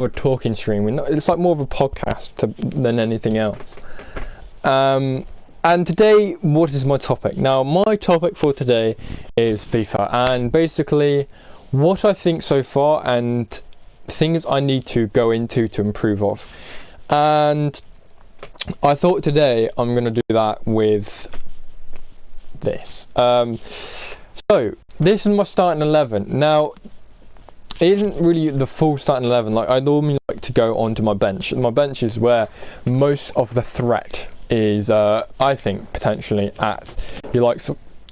a talking stream. It's like more of a podcast than anything else. And today, what is my topic? Now, my topic for today is FIFA, and basically what I think so far and things I need to go into to improve off. And I thought today I'm going to do that with this. So this is my starting 11. Now, it isn't really the full starting 11. Like, I normally like to go onto my bench. My bench is where most of the threat is, I think, potentially at. You like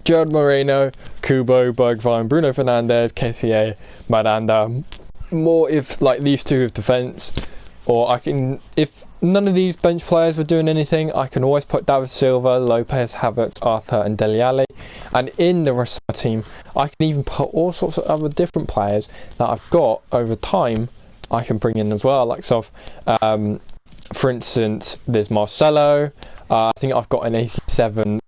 Gerard Moreno, Kubo, Bergwijn, Bruno Fernandes, KCA, Miranda. More if like these two of defence, or I can, if none of these bench players are doing anything, I can always put David Silva, Lopez, Havertz, Arthur and Dele Alli. And in the rest of my team, I can even put all sorts of other different players that I've got over time I can bring in as well. Like, so, for instance, there's Marcelo. I think I've got an 87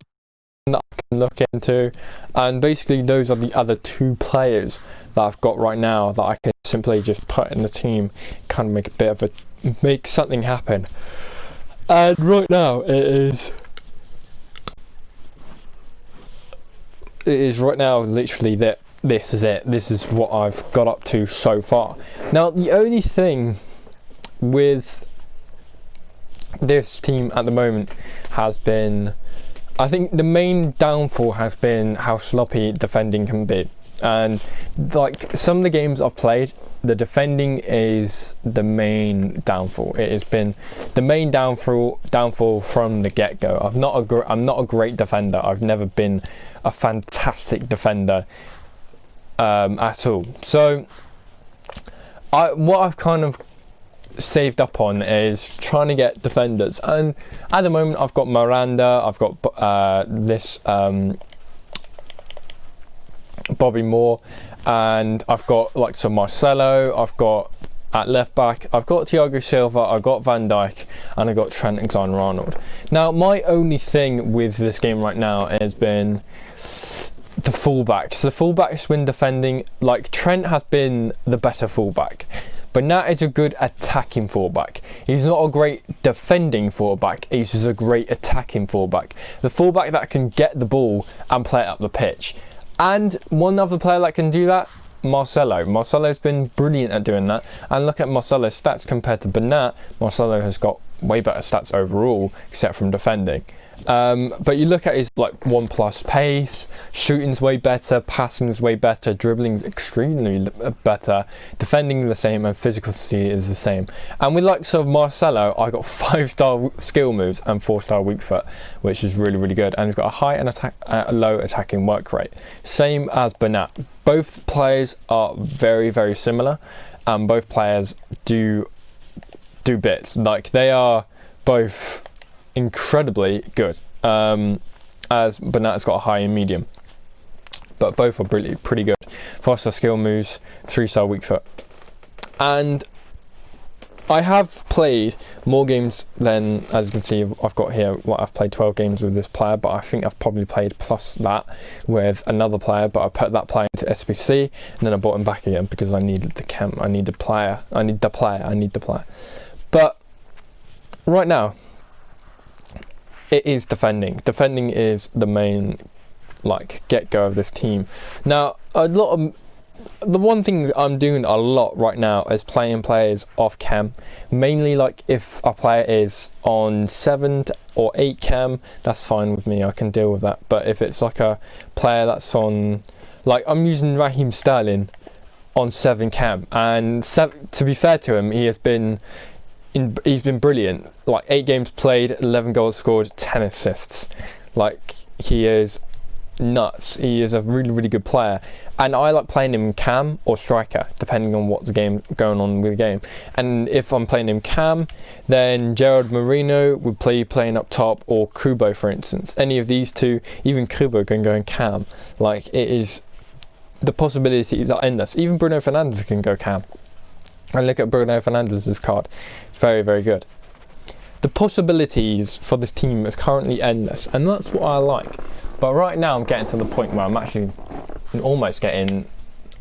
that I can look into. And basically those are the other two players that I've got right now that I can simply just put in the team, kind of make a bit of a, make something happen. And right now it is right now literally that this is it. This is what I've got up to so far. Now, the only thing with this team at the moment has been, I think the main downfall has been how sloppy defending can be. And like some of the games I've played, the defending is the main downfall. It has been the main downfall from the get-go. I'm not a great defender. I've never been a fantastic defender at all. So what I've kind of saved up on is trying to get defenders, and at the moment I've got Miranda, I've got Bobby Moore, and I've got like some Marcelo, I've got at left back, I've got THIAGO Silva, I've got Van Dijk, and I've got Trent Alexander-Arnold. Now, my only thing with this game right now has been the fullbacks. The fullbacks when defending, like Trent has been the better fullback, but Nat is a good attacking fullback. He's not a great defending fullback, he's just a great attacking fullback. The fullback that can get the ball and play it up the pitch. And one other player that can do that, Marcelo. Marcelo's been brilliant at doing that. And look at Marcelo's stats compared to Bernat. Marcelo has got way better stats overall, except from defending. But you look at his like 1+ pace, shooting's way better, passing's way better, dribbling's extremely better, defending the same, and physicality is the same. And with like sort of Marcelo, I got 5-star skill moves and 4-star weak foot, which is really, really good. And he's got a high and a low attacking work rate, same as Bernat. Both players are very, very similar, and both players do bits. Like, they are both incredibly good, as Bernat's got a high and medium, but both are pretty good. 5-star skill moves, 3-star weak foot. And I have played more games than, as you can see, I've got here, I've played 12 games with this player, but I think I've probably played plus that with another player, but I put that player into SBC and then I bought him back again because I needed the cam, I need the player. But right now it is defending. Defending is the main like get-go of this team. Now, the one thing I'm doing a lot right now is playing players off cam. Mainly, like, if a player is on 7 or 8 cam, that's fine with me, I can deal with that. But if it's like a player that's on, like, I'm using Raheem Sterling on 7 cam, and to be fair to him, he's been brilliant. Like, 8 games played, 11 goals scored, 10 assists. Like, he is nuts. He is a really, really good player, and I like playing him cam or striker depending on what's the game going on with the game. And if I'm playing him cam, then Gerard Moreno would playing up top, or Kubo, for instance. Any of these two, even Kubo, can go in cam. Like, it is, the possibilities are endless. Even Bruno Fernandes can go cam. And look at Bruno Fernandes' card, very, very good. The possibilities for this team is currently endless, and that's what I like. But right now I'm getting to the point where I'm actually almost getting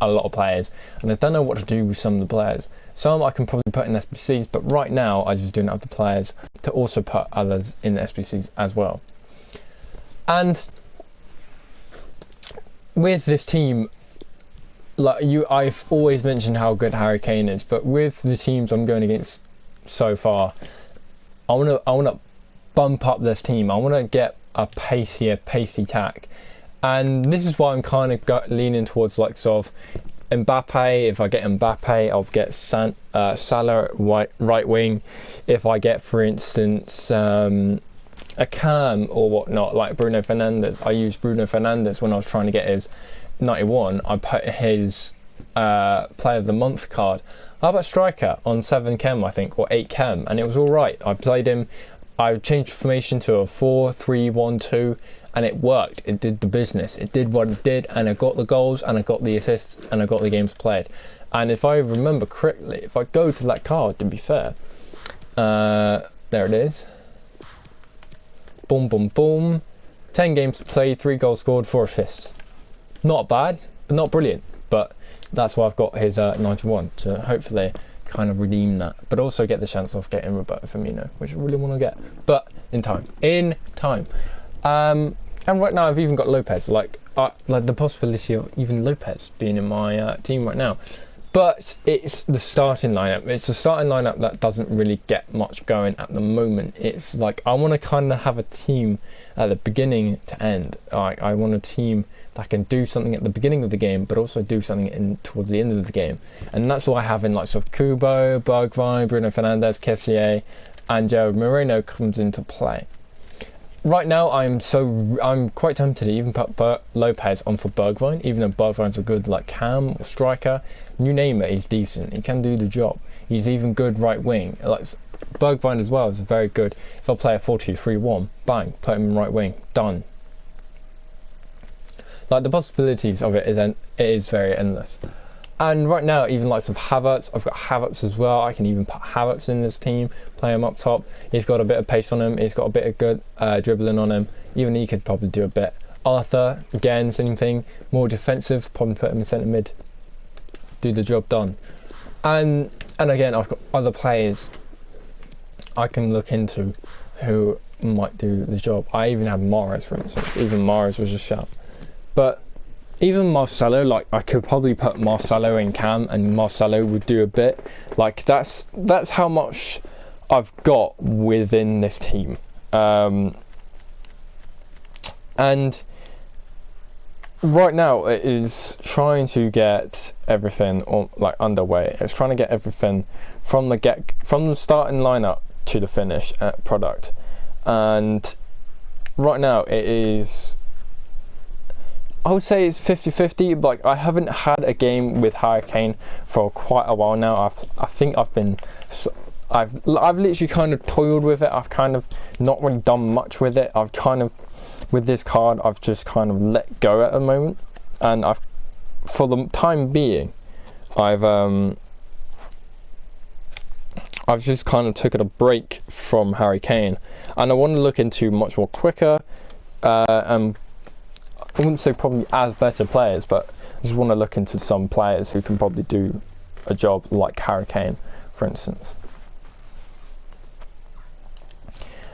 a lot of players, and I don't know what to do with some of the players. Some I can probably put in SBCs, but right now I just don't have the players to also put others in the SBCs as well. And with this team, like I've always mentioned how good Harry Kane is, but with the teams I'm going against so far, I wanna bump up this team. I want to get a pacey tack, and this is why I'm kind of leaning towards like sort of Mbappe. If I get Mbappe, I'll get Salah right wing. If I get, for instance, a Cam or whatnot, like Bruno Fernandes, I used Bruno Fernandes when I was trying to get his 91. I put his Player of the Month card. How about striker on 7 chem, I think, or 8 chem, and it was all right. I played him. I changed formation to a 4-3-1-2, and it worked. It did the business. It did what it did, and I got the goals, and I got the assists, and I got the games played. And if I remember correctly, if I go to that card, to be fair, there it is. Boom, boom, boom. 10 games played, 3 goals scored, 4 assists. Not bad, but not brilliant. But that's why I've got his 91 to hopefully kind of redeem that, but also get the chance of getting Roberto Firmino, which I really want to get, but in time. And right now I've even got Lopez, like the possibility of even Lopez being in my team right now. But it's the starting lineup. It's a starting lineup that doesn't really get much going at the moment. It's like I want to kind of have a team at the beginning to end. Like I want a team that can do something at the beginning of the game, but also do something towards the end of the game. And that's what I have in like sort of Kubo, Bergwijn, Bruno Fernandes, Kessié, and Joe Moreno comes into play. Right now, I'm quite tempted to even put Lopez on for Bergwijn, even though Bergwijn's a good like cam or striker. You name it, he's decent. He can do the job. He's even good right wing. Like Bergwijn as well is very good. If I play a 4-2-3-1, bang, put him in right wing, done. Like the possibilities of it is very endless. And right now, even like some Havertz, I've got Havertz as well. I can even put Havertz in this team, play him up top. He's got a bit of pace on him. He's got a bit of good dribbling on him. Even he could probably do a bit. Arthur, again, same thing. More defensive, probably put him in centre mid. Do the job done. And again, I've got other players I can look into who might do the job. I even have Mahrez, for instance. Even Mahrez was a shout. But even Marcelo, like I could probably put Marcelo in cam, and Marcelo would do a bit. Like that's how much I've got within this team. And right now it is trying to get everything underway. It's trying to get everything from the starting lineup to the finish product. And right now it is, I would say it's 50-50. Like I haven't had a game with Harry Kane for quite a while now. I think I've literally kind of toiled with it. I've kind of not really done much with it. I've kind of, with this card, I've just kind of let go at the moment, and for the time being, I've just kind of took a break from Harry Kane, and I want to look into much more quicker and I wouldn't say probably as better players, but I just want to look into some players who can probably do a job like Harry Kane, for instance.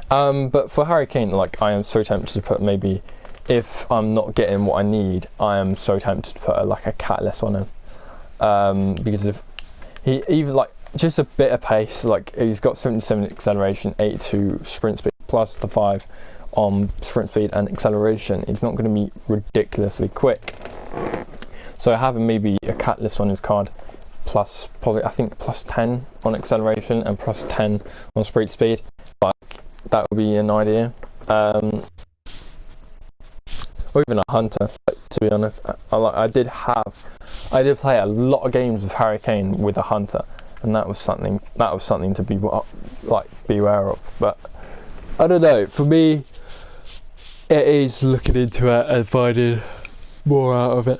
But for Harry Kane, like I am so tempted to put, maybe if I'm not getting what I need, I am so tempted to put like a catalyst on him, because if he even like just a bit of pace, like he's got 77 acceleration, 82 sprint speed, plus the 5 on sprint speed and acceleration. It's not going to be ridiculously quick. So having maybe a catalyst on his card, plus probably I think plus 10 on acceleration and plus 10 on sprint speed, like that would be an idea. Or even a hunter, to be honest. I did play a lot of games with Harry Kane with a hunter, and that was something to be beware of. But I don't know, for me it is looking into it and finding more out of it.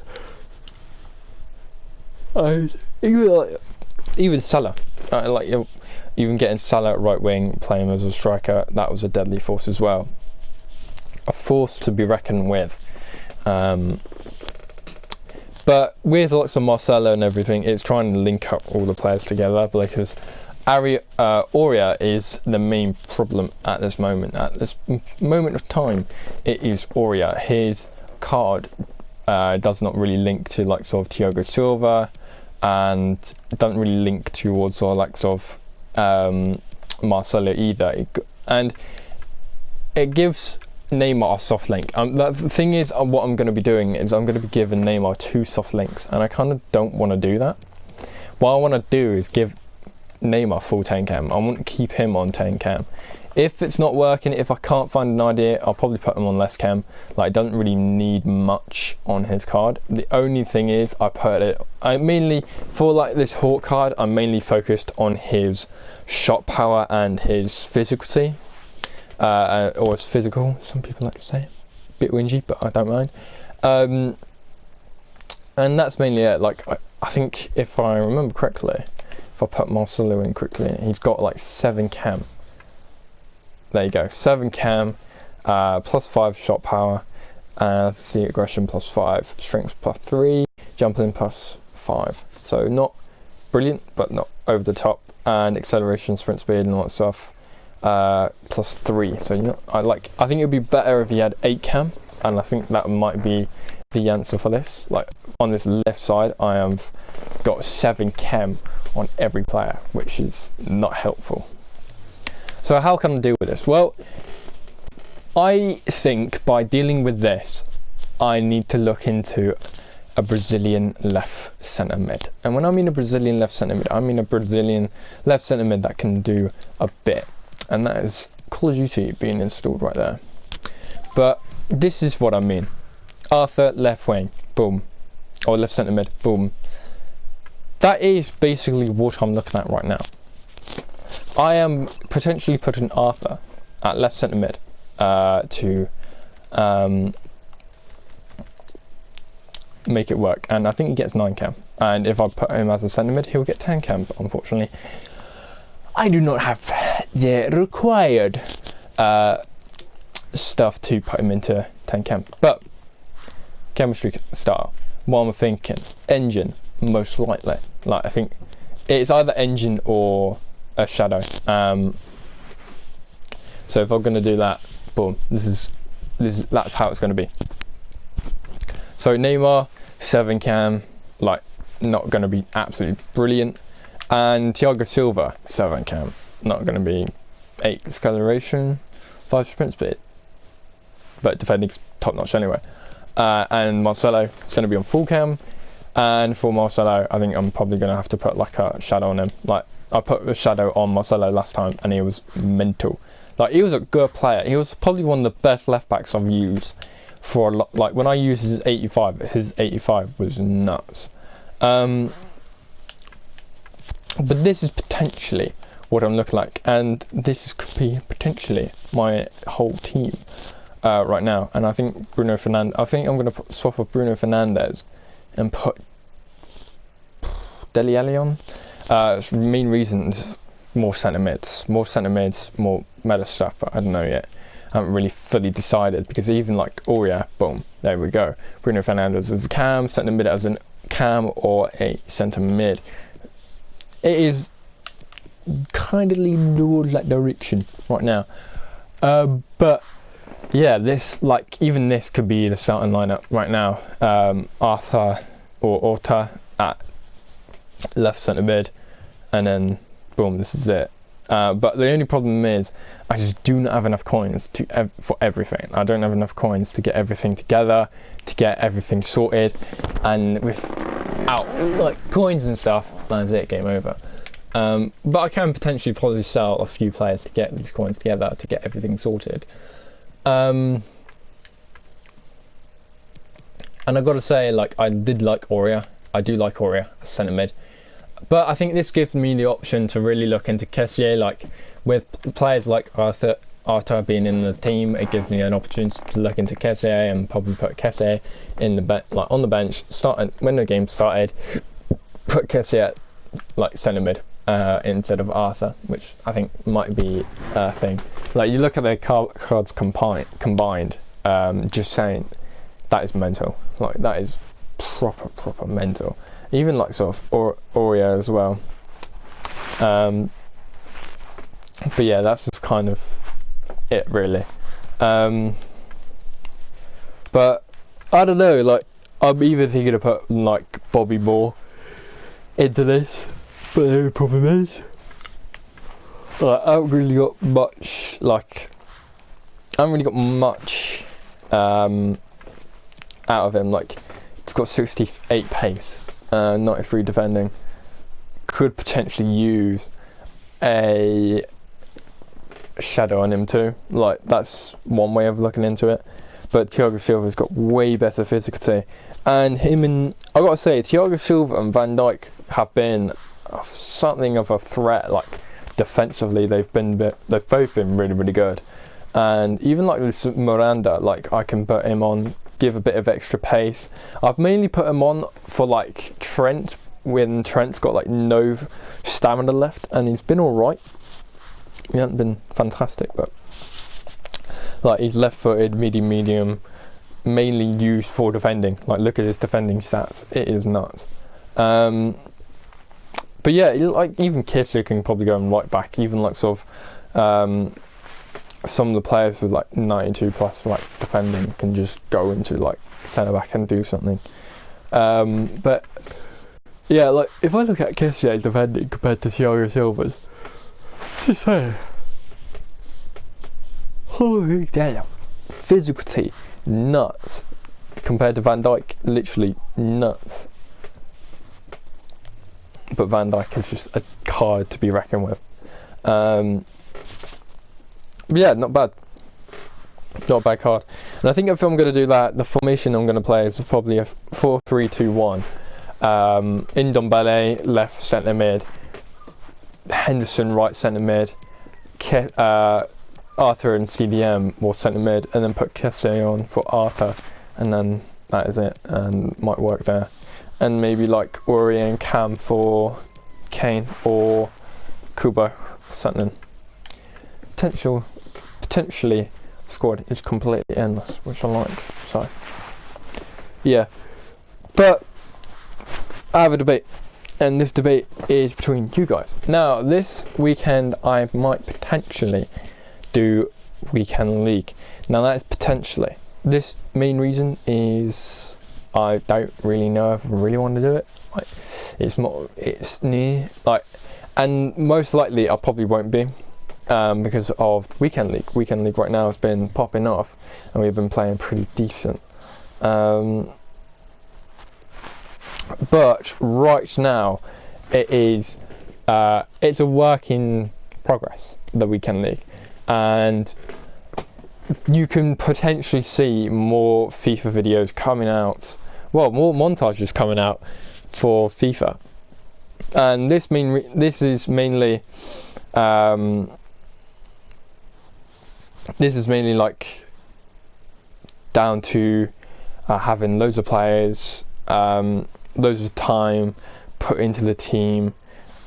Even Salah, even getting Salah at right wing, playing as a striker, that was a deadly force as well. A force to be reckoned with. But with lots of Marcelo and everything, it's trying to link up all the players together, because Aurea is the main problem at this moment. At this moment of time, it is Aurea. His card does not really link to like sort of THIAGO Silva, and doesn't really link towards or like sort of Marcelo either. And it gives Neymar a soft link. The thing is, what I'm going to be doing is I'm going to be giving Neymar 2 soft links, and I kind of don't want to do that. What I want to do is give Neymar full 10 cam. I want to keep him on 10 cam. If it's not working, if I can't find an idea, I'll probably put him on less cam. Like, it doesn't really need much on his card. The only thing is, I mainly, for like this Hawk card, I'm mainly focused on his shot power and his physicality. Or his physical, some people like to say. Bit whingy, but I don't mind. And that's mainly it. Like, I think if I remember correctly, if I put Marcelo in quickly, he's got like 7 cam. There you go, 7 cam, plus 5 shot power, let's see, aggression plus 5, strength plus 3, jumping plus 5. So not brilliant, but not over the top, and acceleration, sprint speed, and all that stuff, plus 3. So, you know, I think it would be better if he had 8 cam, and I think that might be the answer for this. Like, on this left side, I have got 7 cam on every player, which is not helpful. So how can I deal with this? Well, I think by dealing with this, I need to look into a Brazilian left centre mid. And when I mean a Brazilian left centre mid, I mean a Brazilian left centre mid that can do a bit. And that is Call of Duty being installed right there. But this is what I mean. Arthur, left wing, boom. Or left centre mid, boom. That is basically what I'm looking at right now. I am potentially putting Arthur at left centre mid to make it work, and I think he gets 9 cam. And if I put him as a centre mid, he'll get 10 cam. But unfortunately, I do not have the required stuff to put him into 10 cam. But chemistry style, what I'm thinking, engine most likely. Like, I think it's either engine or a shadow. So if I'm going to do that, boom, that's how it's going to be. So Neymar 7 cam, like, not going to be absolutely brilliant, and THIAGO Silva 7 cam, not going to be 8 acceleration, 5 sprint speed, but defending's top notch anyway. And Marcelo is going to be on full cam, and for Marcelo, I think I'm probably going to have to put like a shadow on him. Like, I put a shadow on Marcelo last time, and he was mental. Like, he was a good player. He was probably one of the best left backs I've used for a lot. Like, when I used his 85 was nuts. But this is potentially what I'm looking like, and this could be potentially my whole team right now. And I think Bruno Fernandes. I think I'm going to swap off Bruno Fernandes and put Dele Alli on. Main reasons, more centre mids, more meta stuff, but I don't know yet. I haven't really fully decided, because even like Aurea, boom, there we go. Bruno Fernandes as a cam, centre mid as a cam, or a centre mid. It is kind of leaning towards that direction right now. But yeah, this, like, even this could be the starting lineup right now. Arthur or Orta at left centre mid, and then boom, this is it. But the only problem is, I just do not have enough coins for everything. I don't have enough coins to get everything together, to get everything sorted, and without like coins and stuff, that's it, game over. But I can potentially probably sell a few players to get these coins together, to get everything sorted. And I got to say, like, I did like Aurea. I do like Aurea as centre mid. But I think this gives me the option to really look into Kessié. Like, with players like Arthur being in the team, it gives me an opportunity to look into Kessié and probably put Kessié in the on the bench, when the game started, put Kessié at like centre mid instead of Arthur, which I think might be a thing. Like, you look at their cards combined, just saying, that is mental. Like, that is proper mental. Even like sort of Oreo as well. But yeah, that's just kind of it really. But I don't know, like I'm even thinking of putting like Bobby Moore into this, but the only problem is like, I haven't really got much out of him. Like, it's got 68 pace, 93 defending. Could potentially use a shadow on him too. Like, that's one way of looking into it. But Thiago Silva's got way better physicality, and I gotta say, Thiago Silva and Van Dijk have been something of a threat. Like, defensively, they've both been really good. And even like this Miranda, like I can put him on, give a bit of extra pace. I've mainly put him on for like Trent, when Trent's got like no stamina left, and he's been alright. He hasn't been fantastic, but like he's left-footed, medium, mainly used for defending. Like, look at his defending stats, it is nuts. But yeah, like even Kisser can probably go on right back. Even like sort of some of the players with like 92 plus like defending can just go into like centre back and do something. But yeah, like if I look at Kessier's defending compared to Thiago Silva's, just say, holy damn, physicality nuts compared to Van Dijk, literally nuts. But Van Dijk is just a card to be reckoned with. Yeah, not bad. Not a bad card. And I think if I'm going to do that, the formation I'm going to play is probably a 4-3-2-1. Ndombele left centre mid, Henderson right centre mid, Arthur and CDM will centre mid, and then put Kessié on for Arthur, and then that is it, and might work there. And maybe like Uri and Cam for Kane or Kubo, something. Potentially squad is completely endless, which I like. So yeah, but I have a debate, and this debate is between you guys. Now this weekend I might potentially do weekend league. Now that is potentially. This main reason is I don't really know if I really want to do it. Like, it's near, like, and most likely I probably won't be. Because of weekend league. Weekend league right now has been popping off, and we've been playing pretty decent. But right now, it's a work in progress, the weekend league, and you can potentially see more FIFA videos coming out. Well, more montages coming out for FIFA, and this is mainly. This is mainly like down to having loads of players, loads of time put into the team,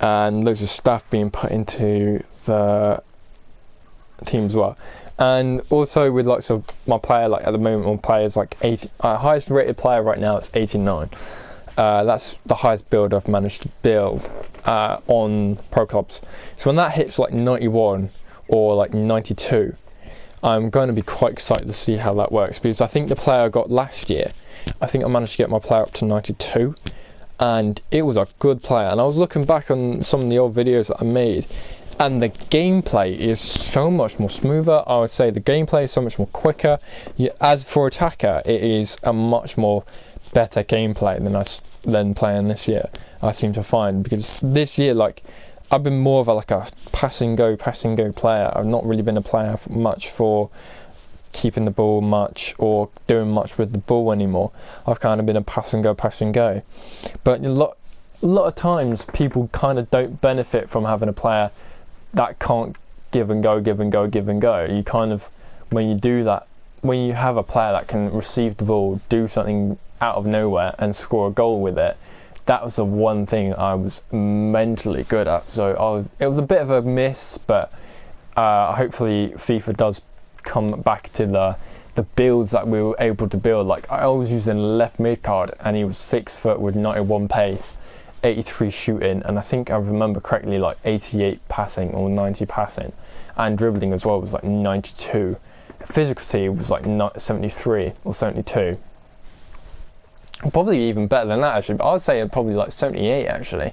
and loads of stuff being put into the team as well. And also with like sort of my player, like at the moment my player is like 80. Highest rated player right now is 89. That's the highest build I've managed to build on Pro Clubs. So when that hits like 91 or like 92, I'm going to be quite excited to see how that works, because I think the player I got last year, I think I managed to get my player up to 92, and it was a good player. And I was looking back on some of the old videos that I made, and the gameplay is so much more smoother. I would say the gameplay is so much more quicker. As for attacker, it is a much more better gameplay than playing this year, I seem to find, because this year, like, I've been more of a pass and go player. I've not really been a player much for keeping the ball much or doing much with the ball anymore. I've kind of been a pass and go. But a lot of times people kind of don't benefit from having a player that can't give and go. You kind of, when you do that, when you have a player that can receive the ball, do something out of nowhere and score a goal with it, that was the one thing I was mentally good at. So it was a bit of a miss, but hopefully FIFA does come back to the builds that we were able to build. Like I was using a left mid card, and he was 6 foot with 91 pace, 83 shooting, and I think I remember correctly like 88 passing or 90 passing, and dribbling as well was like 92. Physicality was like 73 or 72. Probably even better than that actually, but I'd say probably like 78 actually.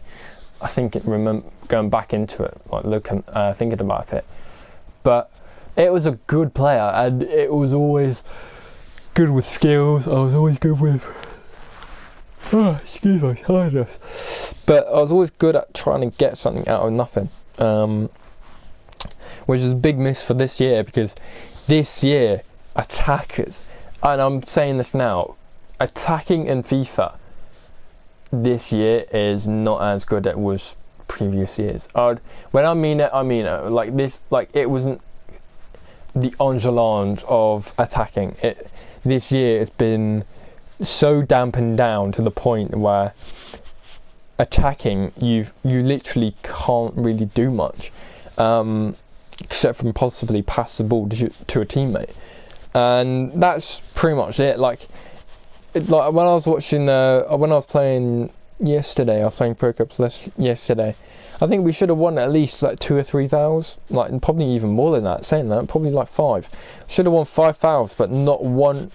I think going back into it, like looking, thinking about it, but it was a good player, and it was always good with skills. I was always good with, excuse my tiredness, but I was always good at trying to get something out of nothing, which is a big miss for this year, because this year attackers, and I'm saying this now, attacking in FIFA this year is not as good as it was previous years. When I mean it, like this, like it wasn't the enjolande of attacking. This year it's been so dampened down to the point where attacking, you literally can't really do much, except from possibly pass the ball to a teammate, and that's pretty much it. Like when I was watching, when I was playing yesterday, I was playing Pro Cups yesterday. I think we should have won at least like 2 or 3 fouls, like, and probably even more than that. Saying that, probably like 5. Should have won 5 fouls, but not one.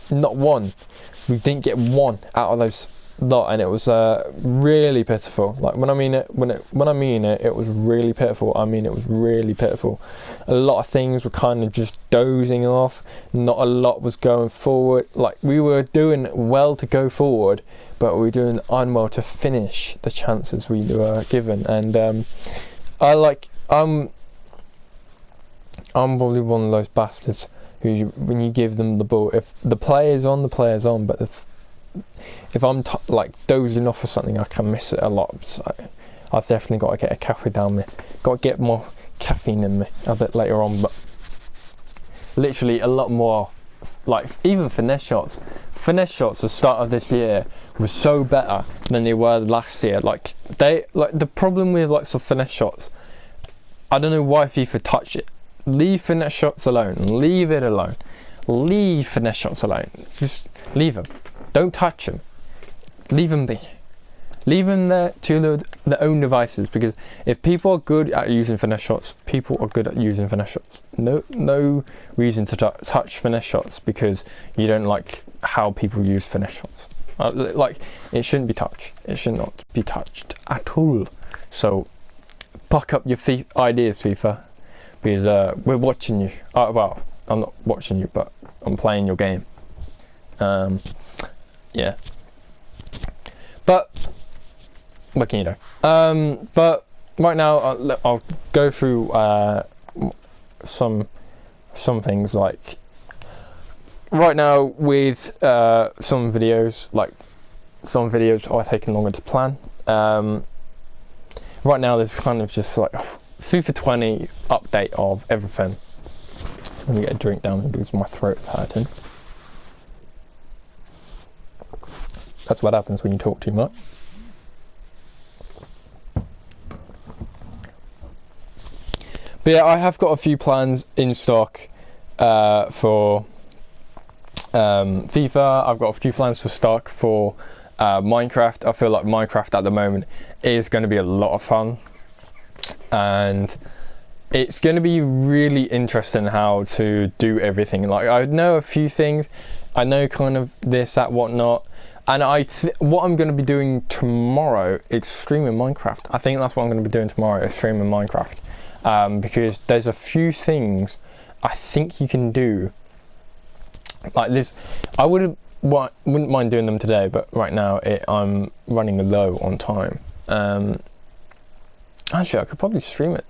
We didn't get one out of those lot, and it was really pitiful. Like when I mean it, it was really pitiful. I mean, it was really pitiful. A lot of things were kind of just dozing off. Not a lot was going forward. Like we were doing well to go forward, but we were doing unwell to finish the chances we were given. And I'm probably one of those bastards who, when you give them the ball, if the player's on, the player's on. But if I'm like dozing off or something, I can miss it a lot. So I've definitely got to get a caffeine down me. Got to get more caffeine in me a bit later on. But literally a lot more. Like even finesse shots at the start of this year were so better than they were last year. Like the problem with like some finesse shots, I don't know why FIFA touch it. Leave finesse shots alone. Leave it alone. Leave finesse shots alone. Just leave them. Don't touch them. Leave them be. Leave them there to their own devices, because if people are good at using finesse shots, people are good at using finesse shots. No reason to touch finesse shots because you don't like how people use finesse shots. Like it shouldn't be touched. It should not be touched at all. So buck up your ideas, FIFA, because we're watching you. Well, I'm not watching you, but I'm playing your game. Yeah. But what can you do? But right now I'll go through some things. Like right now with some videos, like some videos are taking longer to plan. Right now there's kind of just like a FIFA 20 update of everything. Let me get a drink down because my throat's hurting. That's what happens when you talk too much. But yeah, I have got a few plans in stock for FIFA. I've got a few plans for stock for Minecraft. I feel like Minecraft at the moment is going to be a lot of fun, and it's going to be really interesting how to do everything. Like I know a few things, I know kind of this, that, whatnot, and what I'm going to be doing tomorrow is streaming Minecraft. I think that's what I'm going to be doing tomorrow, is streaming Minecraft. Because there's a few things I think you can do like this. I wouldn't mind doing them today, but right now I'm running low on time. Actually, I could probably stream it.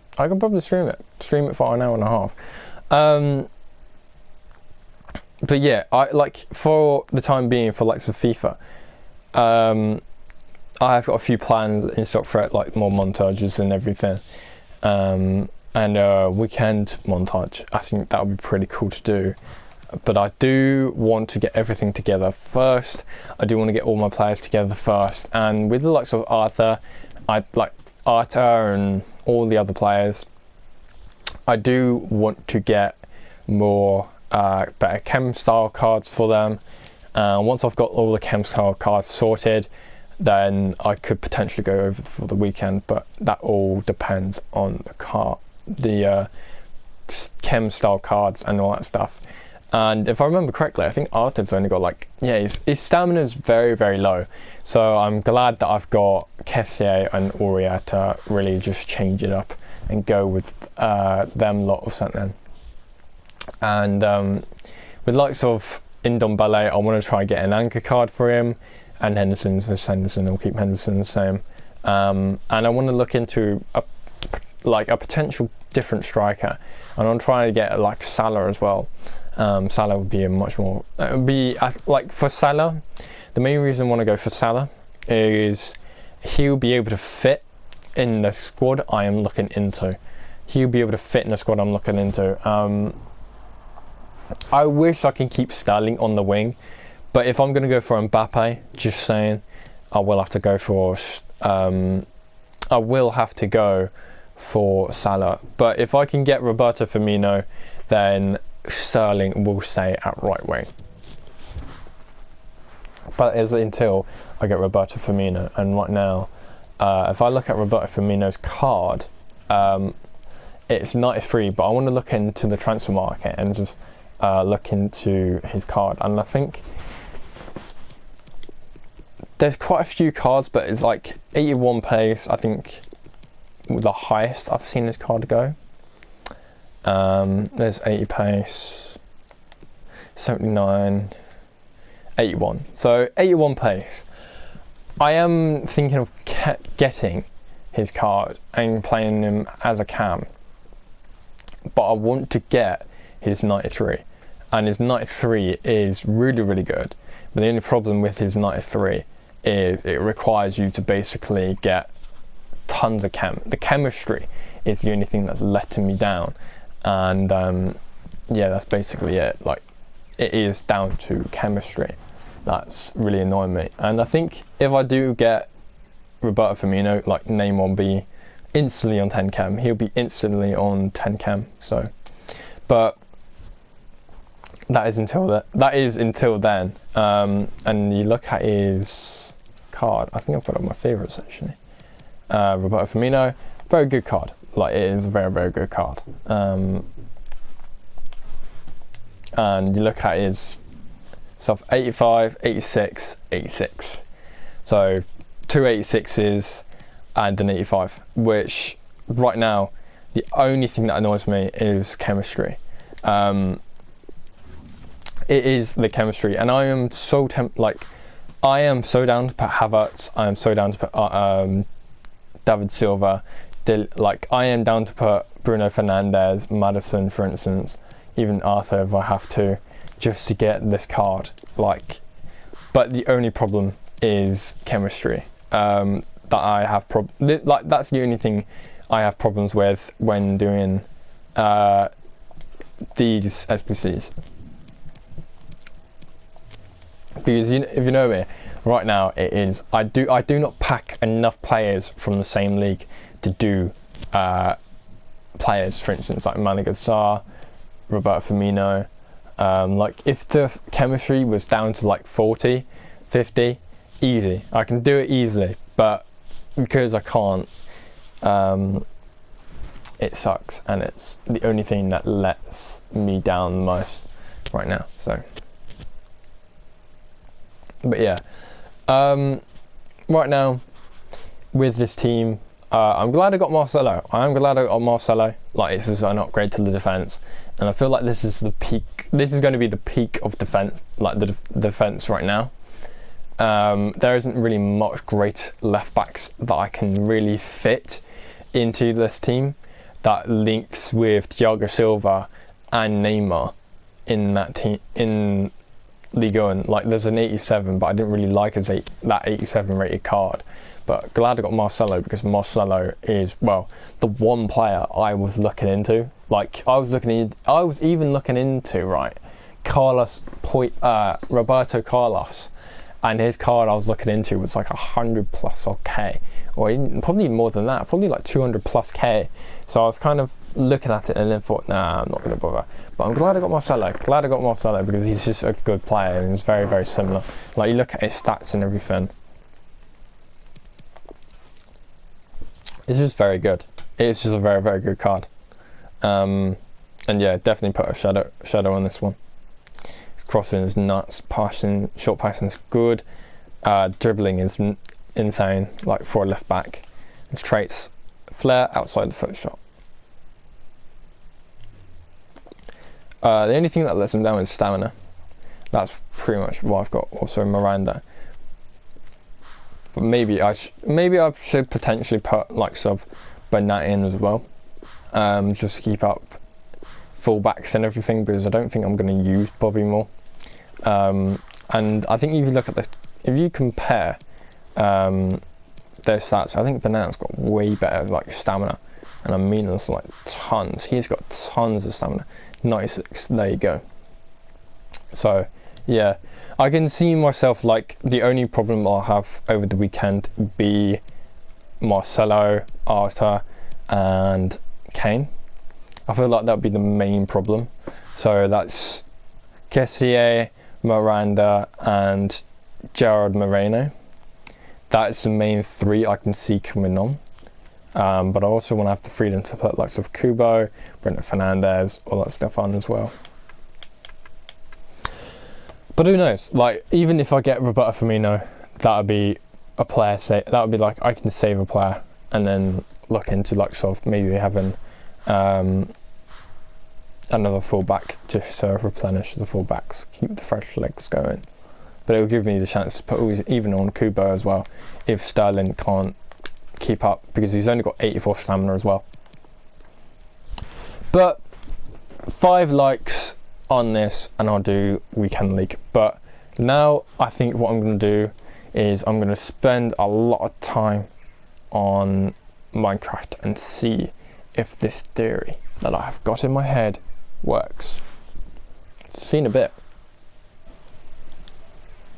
Stream it for an hour and a half. But yeah, I like for the time being for likes of FIFA. I've got a few plans in stock for it, like more montages and everything. And weekend montage. I think that would be pretty cool to do. But I do want to get everything together first. I do want to get all my players together first. And with the likes of Arthur, and all the other players, I do want to get more better chem style cards for them. Once I've got all the chem style cards sorted, then I could potentially go over for the weekend, but that all depends on the chem style cards and all that stuff. And if I remember correctly, I think Arthur's only got like, yeah, his stamina is very, very low. So I'm glad that I've got Kessier and Aurea to really just change it up and go with them lot or something. And with likes of Indombele, I want to try get an anchor card for him, and Henderson's just Henderson. I'll keep Henderson the same. And I want to look into a potential different striker, and I'm trying to get like Salah as well. Salah would be a much more. It would be like for Salah. The main reason I want to go for Salah is he'll be able to fit in the squad I am looking into. He'll be able to fit in the squad I'm looking into. I wish I can keep Sterling on the wing, but if I'm going to go for Mbappe, just saying, I will have to go for Salah. But if I can get Roberto Firmino, then Sterling will stay at right wing. But it's until I get Roberto Firmino, and right now, if I look at Roberto Firmino's card, it's 93, but I want to look into the transfer market and just look into his card, and I think there's quite a few cards, but it's like 81 pace, I think, the highest I've seen this card go. There's 80 pace, 79, 81. So 81 pace. I am thinking of getting his card and playing him as a cam, but I want to get his 93, and his 93 is really, really good. But the only problem with his 93 is it requires you to basically get tons of chem. The chemistry is the only thing that's letting me down, and yeah, that's basically it. Like, it is down to chemistry that's really annoying me. And I think if I do get Roberto Firmino, like, Neymar will be instantly on 10 chem. He'll be instantly on 10 chem. So, but that is until then. And you look at his card. I think I've put up my favourites actually. Roberto Firmino, very good card. Like, it is a very, very good card. And you look at his stuff: 85, 86, 86. So 2 86s and an 85, which right now the only thing that annoys me is chemistry. It is the chemistry, and I am so I am so down to put Havertz. I am so down to put David Silva. I am down to put Bruno Fernandes, Maddison, for instance, even Arthur if I have to, just to get this card. But the only problem is chemistry. That I have that's the only thing I have problems with when doing these SPCs. Because if you know me, right now it is I do not pack enough players from the same league to do players, for instance, like Malaga Sarr, Roberto Firmino. Like, if the chemistry was down to like 40, 50, easy. I can do it easily, but because I can't, it sucks, and it's the only thing that lets me down the most right now. So, but yeah, right now with this team, I'm glad I got Marcelo. Like, this is an upgrade to the defense, and I feel like this is the peak. This is going to be the peak of defense, like the defense right now. There isn't really much great left backs that I can really fit into this team that links with Thiago Silva and Neymar in that team in Liga. And like, there's an 87, but I didn't really like that 87 rated card. But glad I got Marcelo, because Marcelo is, well, the one player I was looking into. Like, I was even looking into Roberto Carlos, and his card I was looking into was like 100 plus K, or even, probably more than that, probably like 200 plus K. So I was kind of looking at it and then thought, nah, I'm not going to bother. But I'm glad I got Marcelo. Glad I got Marcelo because he's just a good player and he's very, very similar. Like, you look at his stats and everything. It's just very good. It's just a very, very good card. And yeah, definitely put a shadow on this one. His crossing is nuts. Passing, short passing is good. Dribbling is insane, like for a left back. His traits: flair, outside the foot shot. The only thing that lets him down is stamina. That's pretty much what I've got. Also Miranda. But maybe I should potentially put like some Bernat in as well, just to keep up fullbacks and everything, because I don't think I'm going to use Bobby more. And I think if you look at if you compare their stats, I think Bernat's got way better like stamina, and I mean it's like tons. He's got tons of stamina. 96. There you go. So yeah. I can see myself, like, the only problem I'll have over the weekend be Marcelo, Arthur and Kane. I feel like that would be the main problem. So that's Kessié, Miranda and Gerard Moreno. That's the main three I can see coming on. But I also want to have the freedom to put likes of Kubo, Bruno Fernandes, all that stuff on as well. But who knows? Like, even if I get Roberto Firmino, that would be a player. That would be like I can save a player and then look into like sort of maybe having another fullback just to replenish the fullbacks, keep the fresh legs going. But it will give me the chance to put even on Kubo as well if Sterling can't keep up, because he's only got 84 stamina as well. But 5 likes on this and I'll do weekend league. But now I think what I'm going to do is I'm going to spend a lot of time on Minecraft and see if this theory that I have got in my head works. See you in a bit.